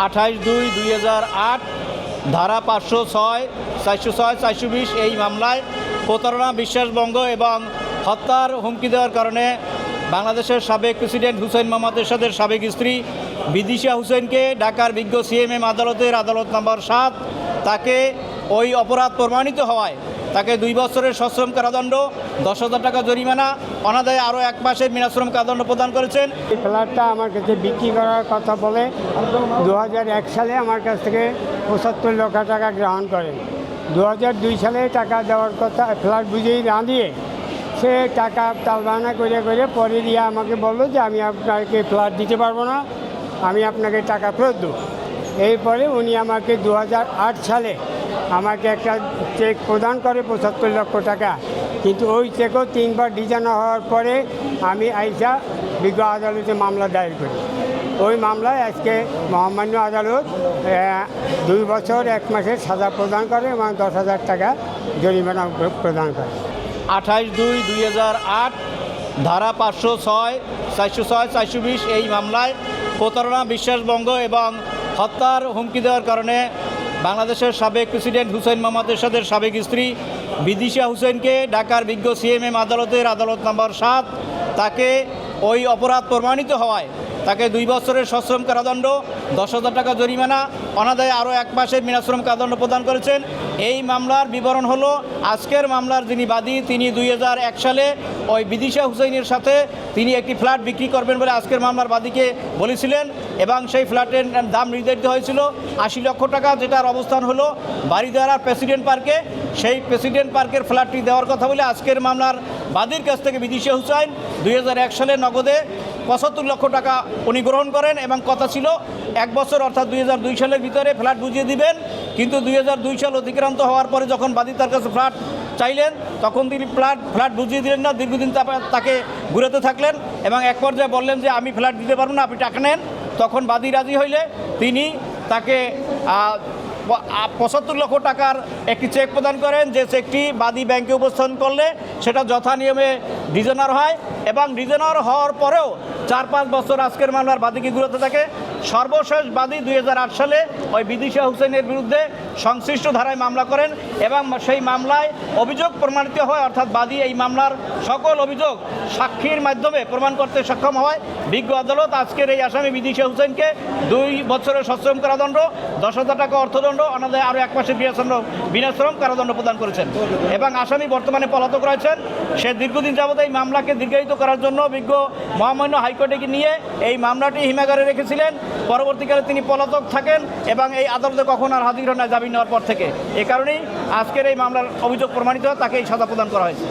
28/2/2008 ধারা 506, 406, 420 এই মামলায় প্রতারণা, বিশ্বাসভঙ্গ এবং হত্যার হুমকি দেওয়ার কারণে বাংলাদেশের সাবেক প্রেসিডেন্ট হুসেইন মোহাম্মদ এরশাদের সাবেক স্ত্রী বিদিশা হুসেইনকে ঢাকার বিজ্ঞ সিএমএম আদালতের আদালত নম্বর 7 তাকে ওই অপরাধ প্রমাণিত হওয়ায় তাকে 2 বছরের সশ্রম কারাদণ্ড, 10,000 টাকা জরিমানা, অনাদায়ে আরও 1 মাসের বিনাশ্রম কারাদণ্ড প্রদান করেছেন। এই ফ্ল্যাটটা আমার কাছে বিক্রি করার কথা বলে 2001 সালে আমার কাছ থেকে 75 লক্ষ টাকা গ্রহণ করেন। 2002 সালে টাকা দেওয়ার কথা ফ্ল্যাট বুঝেই না দিয়ে সে টাকা তালবাহানা করে পরে দিয়ে আমাকে বললো যে আমি আপনাকে ফ্ল্যাট দিতে পারবো না, আমি আপনাকে টাকা ফেরত দেবো। এরপরে উনি আমাকে 2008 সালে আমাকে একটা চেক প্রদান করে 75 লক্ষ টাকা, কিন্তু ওই চেকও 3 বার ডিজাইন হওয়ার পরে আমি আইসা বিজ্ঞ আদালতে মামলা দায়ের করি। ওই মামলায় আজকে মহামান্য আদালত 2 বছর 1 মাসের সাজা প্রদান করে এবং 10,000 টাকা জরিমানা প্রদান করে। 28/2/2008 ধারা 506, 406, 420 এই মামলায় প্রতারণা, বিশ্বাসভঙ্গ এবং হত্যার হুমকি দেওয়ার কারণে বাংলাদেশের সাবেক প্রেসিডেন্ট হুসেইন মোহাম্মদ এরশাদের সাবেক স্ত্রী বিদিশা হুসেইনকে ঢাকার বিজ্ঞ সিএমএম আদালতের আদালত নম্বর 7 তাকে ওই অপরাধ প্রমাণিত হওয়ায় তাকে 2 বছরের সশ্রম কারাদণ্ড, 10,000 টাকা জরিমানা, অনাদায়ে আরও 1 মাসের বিনাশ্রম কারাদণ্ড প্রদান করেছেন। এই মামলার বিবরণ হলো, আজকের মামলার যিনি বাদী তিনি 2001 সালে ওই বিদিশা হুসেইনের সাথে তিনি একটি ফ্ল্যাট বিক্রি করবেন বলে আজকের মামলার বাদীকে বলেছিলেন এবং সেই ফ্ল্যাটের দাম নির্ধারিত হয়েছিল 80 লক্ষ টাকা, যেটার অবস্থান হলো বারিধারা প্রেসিডেন্ট পার্কে। সেই প্রেসিডেন্ট পার্কের ফ্ল্যাটটি দেওয়ার কথা বলে আজকের মামলার বাদীর কাছ থেকে বিদিশা হুসেইন 2001 সালে নগদে 75 লক্ষ টাকা উনি গ্রহণ করেন এবং কথা ছিল 1 বছর অর্থাৎ 2002 সালের ভিতরে ফ্ল্যাট বুঝিয়ে দিবেন। কিন্তু 2002 সাল অতিক্রান্ত হওয়ার পরে যখন বাদী তার কাছে ফ্ল্যাট চাইলেন তখন তিনি ফ্ল্যাট বুঝিয়ে দিলেন না, দীর্ঘদিন তাকে ঘুরাতে থাকলেন এবং এক পর্যায়ে বললেন যে আমি ফ্ল্যাট দিতে পারবো না, আপনি টাকা নেন। তখন বাদী রাজি হইলে তিনি তাকে 75 লক্ষ টাকার একটি চেক প্রদান করেন, যে চেকটি বাদী ব্যাংকে উপস্থাপন করলে সেটা যথা নিয়মে ডিজনার হয় এবং ডিজনার হওয়ার পরেও 4-5 বছর আজকের মামলার বাদীকে ঘুরাতে থাকে। সর্বশেষ বাদী 2008 সালে ওই বিদিশা হুসেইনের বিরুদ্ধে সংশ্লিষ্ট ধারায় মামলা করেন এবং সেই মামলায় অভিযোগ প্রমাণিত হয়, অর্থাৎ বাদী এই মামলার সকল অভিযোগ সাক্ষীর মাধ্যমে প্রমাণ করতে সক্ষম হয়। বিজ্ঞ আদালত আজকের এই আসামি বিদিশা হুসেইনকে 2 বছরের সশ্রম কারাদণ্ড, 10,000 টাকা অর্থদণ্ড, অনাদায়ে আরও 1 মাসের বিনাশ্রম কারাদণ্ড প্রদান করেছেন এবং আসামি বর্তমানে পলাতক রয়েছেন। সে দীর্ঘদিন যাবত এই মামলাকে দীর্ঘায়িত করার জন্য বিজ্ঞ মহামান্য হাইকোর্টে নিয়ে এই মামলাটি হিমাগারে রেখেছিলেন। পরবর্তীকালে তিনি পলাতক থাকেন এবং এই আদালতে কখন আর হাজির হন না জামিন নেওয়ার পর থেকে। এ কারণেই আজকের এই মামলার অভিযোগ প্রমাণিত হয়, তাকে এই সাজা প্রদান করা হয়েছে।